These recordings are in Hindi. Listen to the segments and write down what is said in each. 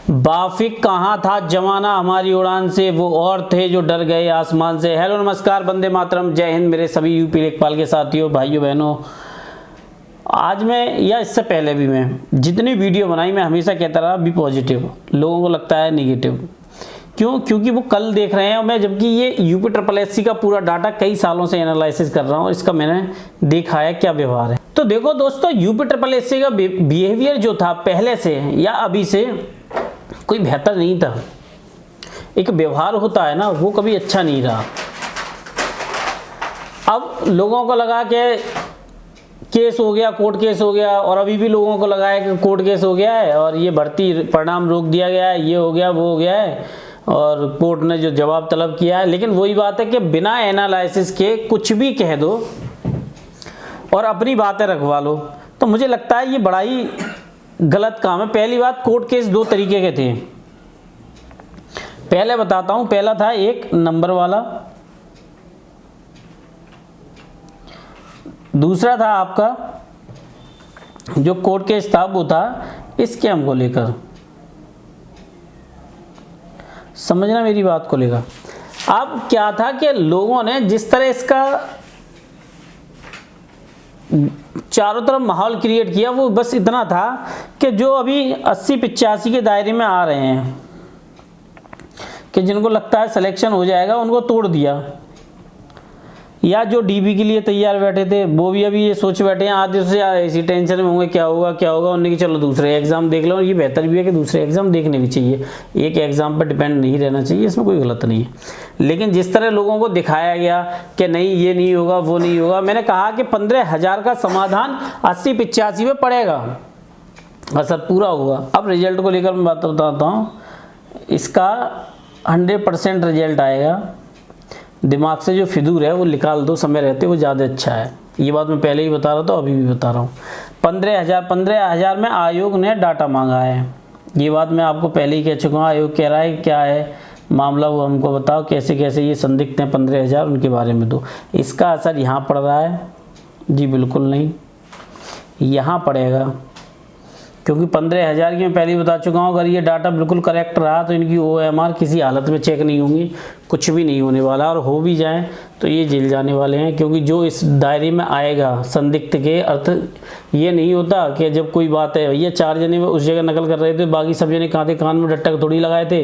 बाफिक कहाँ था जमाना हमारी उड़ान से, वो और थे जो डर गए आसमान से। हेलो नमस्कार, वंदे मातरम, जय हिंद मेरे सभी यूपी लेखपाल के साथियों, भाइयों बहनों। आज मैं या इससे पहले भी मैं जितनी वीडियो बनाई मैं हमेशा कहता रहा बी पॉजिटिव, लोगों को लगता है नेगेटिव। क्यों? क्योंकि वो कल देख रहे हैं और मैं, जबकि ये यूपी ट्रिपल एससी का पूरा डाटा कई सालों से एनालिसिस कर रहा हूँ, इसका मैंने देखा है क्या व्यवहार है। तो देखो दोस्तों, यूपी ट्रिपल एससी का बिहेवियर जो था पहले से या अभी से कोई बेहतर नहीं था। एक व्यवहार होता है ना, वो कभी अच्छा नहीं रहा। अब लोगों को लगा कि केस हो गया, कोर्ट केस हो गया, और अभी भी लोगों को लगा है कि कोर्ट केस हो गया है और ये भर्ती परिणाम रोक दिया गया है, ये हो गया, वो हो गया है, और कोर्ट ने जो जवाब तलब किया है। लेकिन वही बात है कि बिना एनालिसिस के कुछ भी कह दो और अपनी बातें रखवा लो, तो मुझे लगता है ये बड़ा ही गलत काम है। पहली बात, कोर्ट केस दो तरीके के थे, पहले बताता हूं। पहला था एक नंबर वाला, दूसरा था आपका जो कोर्ट केस था वो था स्कैम को लेकर। समझना मेरी बात को लेकर। अब क्या था कि लोगों ने जिस तरह इसका चारों तरफ माहौल क्रिएट किया, वो बस इतना था कि जो अभी 80-85 के दायरे में आ रहे हैं कि जिनको लगता है सिलेक्शन हो जाएगा, उनको तोड़ दिया। या जो डीबी के लिए तैयार बैठे थे वो भी अभी ये सोच बैठे हैं आधे से इसी टेंशन में होंगे, क्या होगा क्या होगा। उन्होंने कि चलो दूसरे एग्जाम देख लो। ये बेहतर भी है कि दूसरे एग्जाम देखने भी चाहिए, एक एग्जाम पर डिपेंड नहीं रहना चाहिए, इसमें कोई गलत नहीं है। लेकिन जिस तरह लोगों को दिखाया गया कि नहीं ये नहीं होगा, वो नहीं होगा, मैंने कहा कि 15,000 का समाधान 80-85 में पड़ेगा, असर पूरा होगा। अब रिजल्ट को लेकर मैं बात बताता हूँ, इसका 100% रिजल्ट आएगा। दिमाग से जो फिदूर है वो निकाल दो, समय रहते वो ज़्यादा अच्छा है। ये बात मैं पहले ही बता रहा था, अभी भी बता रहा हूँ। 15,000 में आयोग ने डाटा मांगा है। ये बात मैं आपको पहले ही कह चुका हूँ। आयोग कह रहा है क्या है मामला, वो हमको बताओ, कैसे कैसे ये संदिग्ध हैं 15,000, उनके बारे में दो। इसका असर यहाँ पड़ रहा है? जी बिल्कुल नहीं, यहाँ पड़ेगा। क्योंकि 15,000 की मैं पहले ही बता चुका हूँ, अगर ये डाटा बिल्कुल करेक्ट रहा तो इनकी OMR किसी हालत में चेक नहीं होंगी, कुछ भी नहीं होने वाला। और हो भी जाए तो ये जेल जाने वाले हैं, क्योंकि जो इस दायरे में आएगा संदिग्ध के अर्थ ये नहीं होता कि जब कोई बात है भैया 4 जने उस जगह नकल कर रहे थे, बाकी सब जने कहाँ थे, कान में डट्टा थोड़ी लगाए थे,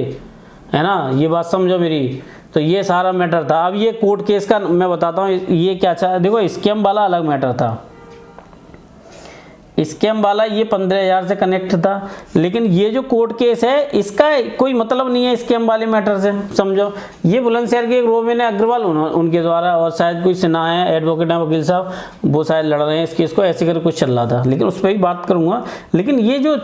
है ना। ये बात समझो मेरी। तो ये सारा मैटर था। अब ये कोर्ट केस का मैं बताता हूँ ये क्या था। देखो, स्कैम वाला अलग मैटर था, स्कैम वाला ये 15,000 से कनेक्ट था। लेकिन ये जो कोर्ट केस है इसका कोई मतलब नहीं है स्कैम वाले मैटर से, समझो। ये बुलंदशहर के एक रोबिन अग्रवाल उनके द्वारा, और शायद कोई सिन्हा है, एडवोकेट है, वकील साहब, वो शायद लड़ रहे हैं इस केस को, ऐसे कर कुछ चल रहा था। लेकिन उस पर भी बात करूंगा। लेकिन ये जो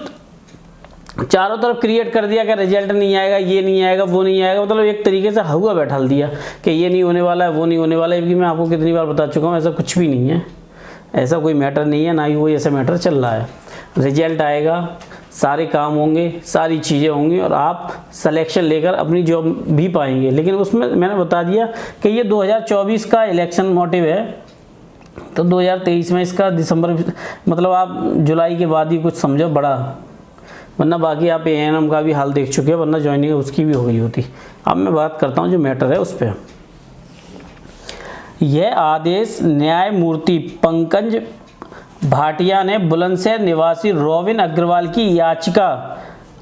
चारों तरफ क्रिएट कर दिया कि रिजल्ट नहीं आएगा, ये नहीं आएगा, वो नहीं आएगा, मतलब एक तरीके से हुआ बैठा दिया कि ये नहीं होने वाला है, वो नहीं होने वाला है। क्योंकि मैं आपको कितनी बार बता चुका हूँ, ऐसा कुछ भी नहीं है, ऐसा कोई मैटर नहीं है, ना ही कोई ऐसा मैटर चल रहा है। रिजल्ट आएगा, सारे काम होंगे, सारी चीज़ें होंगी, और आप सिलेक्शन लेकर अपनी जॉब भी पाएंगे। लेकिन उसमें मैंने बता दिया कि ये 2024 का इलेक्शन मोटिव है, तो 2023 में इसका दिसंबर, मतलब आप जुलाई के बाद ही कुछ समझो बड़ा, वरना बाकी आप ANM का भी हाल देख चुके हैं, वरना ज्वाइनिंग उसकी भी हो गई होती। अब मैं बात करता हूँ जो मैटर है उस पर। यह आदेश न्यायमूर्ति पंकज भाटिया ने बुलंदशहर निवासी रोबिन अग्रवाल की याचिका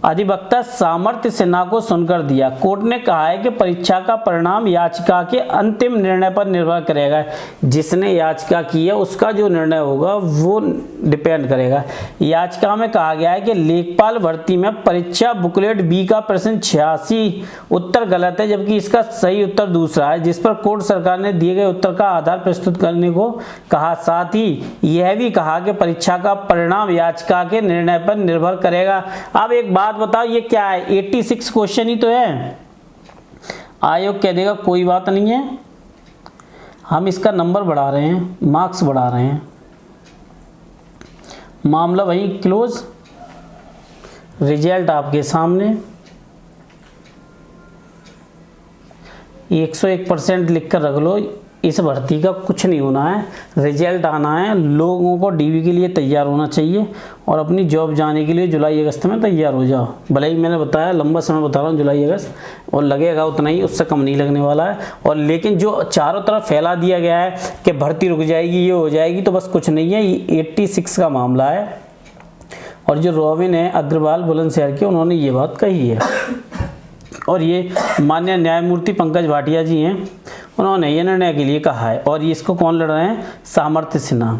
अधिवक्ता सामर्थ्य सिन्हा को सुनकर दिया। कोर्ट ने कहा है कि परीक्षा का परिणाम याचिका के अंतिम निर्णय पर निर्भर करेगा। जिसने याचिका की है उसका जो निर्णय होगा वो डिपेंड करेगा। याचिका में कहा गया है कि लेखपाल भर्ती में परीक्षा बुकलेट B का प्रश्न 86 उत्तर गलत है, जबकि इसका सही उत्तर दूसरा है, जिस पर कोर्ट सरकार ने दिए गए उत्तर का आधार प्रस्तुत करने को कहा। साथ ही यह भी कहा कि परीक्षा का परिणाम याचिका के निर्णय पर निर्भर करेगा। अब एक बात बताओ, ये क्या है? 86 क्वेश्चन ही तो है। आयोग कह देगा कोई बात नहीं है, हम इसका नंबर बढ़ा रहे हैं, मार्क्स बढ़ा रहे हैं, मामला वही क्लोज। रिजल्ट आपके सामने, 101% लिख कर रख लो, इस भर्ती का कुछ नहीं होना है, रिजल्ट आना है, लोगों को डीवी के लिए तैयार होना चाहिए और अपनी जॉब जाने के लिए जुलाई अगस्त में तैयार हो जाओ। भले ही मैंने बताया लंबा समय बता रहा हूँ जुलाई अगस्त, और लगेगा उतना ही, उससे कम नहीं लगने वाला है। और लेकिन जो चारों तरफ फैला दिया गया है कि भर्ती रुक जाएगी, ये हो जाएगी, तो बस कुछ नहीं है, ये 86 का मामला है। और जो रॉबिन है अग्रवाल बुलंदशहर के, उन्होंने ये बात कही है और ये माननीय न्यायमूर्ति पंकज भाटिया जी हैं, उन्होंने ये निर्णय के लिए कहा है। और ये इसको कौन लड़ रहे हैं? सामर्थ्य सिन्हा।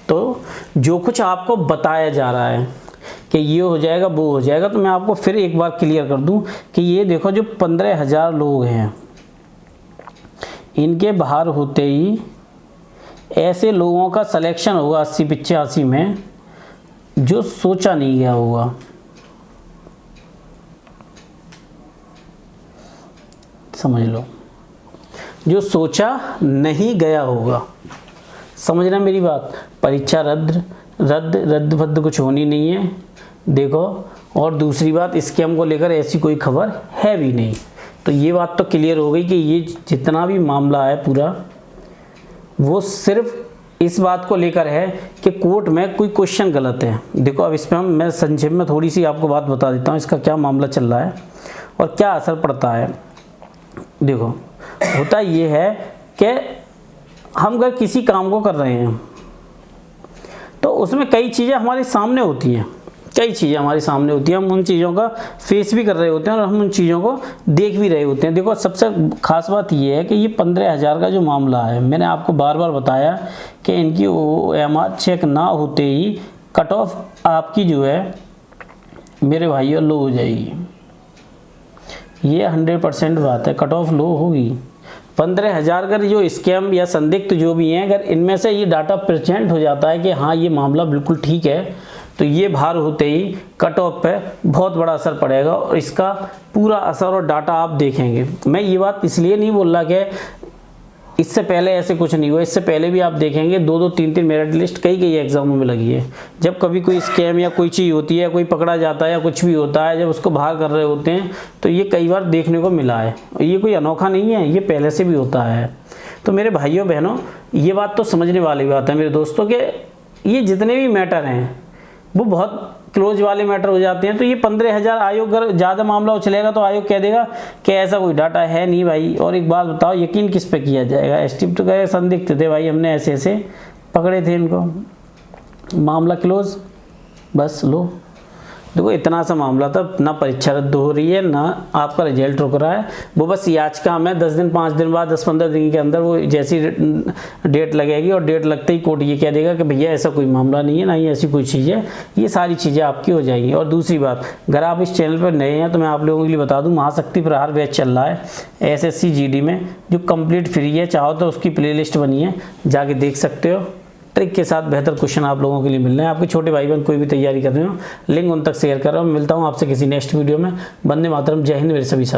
तो जो कुछ आपको बताया जा रहा है कि ये हो जाएगा वो हो जाएगा, तो मैं आपको फिर एक बार क्लियर कर दूं कि ये देखो जो 15,000 लोग हैं, इनके बाहर होते ही ऐसे लोगों का सिलेक्शन होगा 80-85 में जो सोचा नहीं गया होगा। समझ लो, जो सोचा नहीं गया होगा। समझना मेरी बात। परीक्षा रद्द भद्द कुछ होनी नहीं है, देखो। और दूसरी बात, स्कैम को लेकर ऐसी कोई खबर है भी नहीं। तो ये बात तो क्लियर हो गई कि ये जितना भी मामला है पूरा, वो सिर्फ इस बात को लेकर है कि कोर्ट में कोई क्वेश्चन गलत है। देखो अब इस पर मैं संक्षेप में थोड़ी सी आपको बात बता देता हूँ, इसका क्या मामला चल रहा है और क्या असर पड़ता है। देखो होता ये है कि हम अगर किसी काम को कर रहे हैं तो उसमें कई चीज़ें हमारे सामने होती हैं, हम उन चीज़ों का फेस भी कर रहे होते हैं और हम उन चीज़ों को देख भी रहे होते हैं। देखो सबसे खास बात ये है कि ये 15,000 का जो मामला है, मैंने आपको बार बार बताया कि इनकी OMR चेक ना होते ही कट ऑफ आपकी जो है मेरे भाइयों लो हो जाएगी। ये 100% बात है, कट ऑफ लो होगी। 15,000 अगर जो स्कैम या संदिग्ध जो भी हैं, अगर इनमें से ये डाटा प्रेजेंट हो जाता है कि हाँ ये मामला बिल्कुल ठीक है, तो ये बाहर होते ही कट ऑफ पे बहुत बड़ा असर पड़ेगा और इसका पूरा असर और डाटा आप देखेंगे। मैं ये बात इसलिए नहीं बोल रहा कि इससे पहले ऐसे कुछ नहीं हुआ, इससे पहले भी आप देखेंगे 2-2, 3-3 मेरिट लिस्ट कई एग्जामों में लगी है। जब कभी कोई स्कैम या कोई चीज़ होती है, कोई पकड़ा जाता है या कुछ भी होता है, जब उसको बाहर कर रहे होते हैं तो ये कई बार देखने को मिला है। ये कोई अनोखा नहीं है, ये पहले से भी होता है। तो मेरे भाइयों बहनों, ये बात तो समझने वाली बात है मेरे दोस्तों कि ये जितने भी मैटर हैं वो बहुत क्लोज वाले मैटर हो जाते हैं। तो ये 15,000 आयोग अगर ज़्यादा मामला उछलेगा तो आयोग कह देगा कि ऐसा कोई डाटा है नहीं भाई। और एक बात बताओ, यकीन किस पे किया जाएगा? एसटीपी तो कहे संदिग्ध थे भाई, हमने ऐसे ऐसे पकड़े थे इनको, मामला क्लोज, बस लो। देखो इतना सा मामला था, ना परीक्षा रद्द हो रही है ना आपका रिजल्ट रुक रहा है। वो बस याचिका में 10 दिन 5 दिन बाद 10-15 दिन के अंदर वो जैसी डेट लगेगी और डेट लगते ही कोर्ट ये कह देगा कि भैया ऐसा कोई मामला नहीं है, ना ही ऐसी कोई चीज़ है, ये सारी चीज़ें आपकी हो जाएंगी। और दूसरी बात, अगर आप इस चैनल पर नए हैं तो मैं आप लोगों के लिए बता दूँ, महाशक्ति प्रहार बैच चल रहा है SSC GD में, जो कंप्लीट फ्री है। चाहो तो उसकी प्लेलिस्ट बनी है, जाके देख सकते हो। ट्रिक के साथ बेहतर क्वेश्चन आप लोगों के लिए मिल रहे हैं। आपके छोटे भाई बहन कोई भी तैयारी कर रहे हो, लिंक उन तक शेयर कर रहा हूँ। मिलता हूँ आपसे किसी नेक्स्ट वीडियो में। वंदे मातरम, जय हिंद मेरे सभी साथी।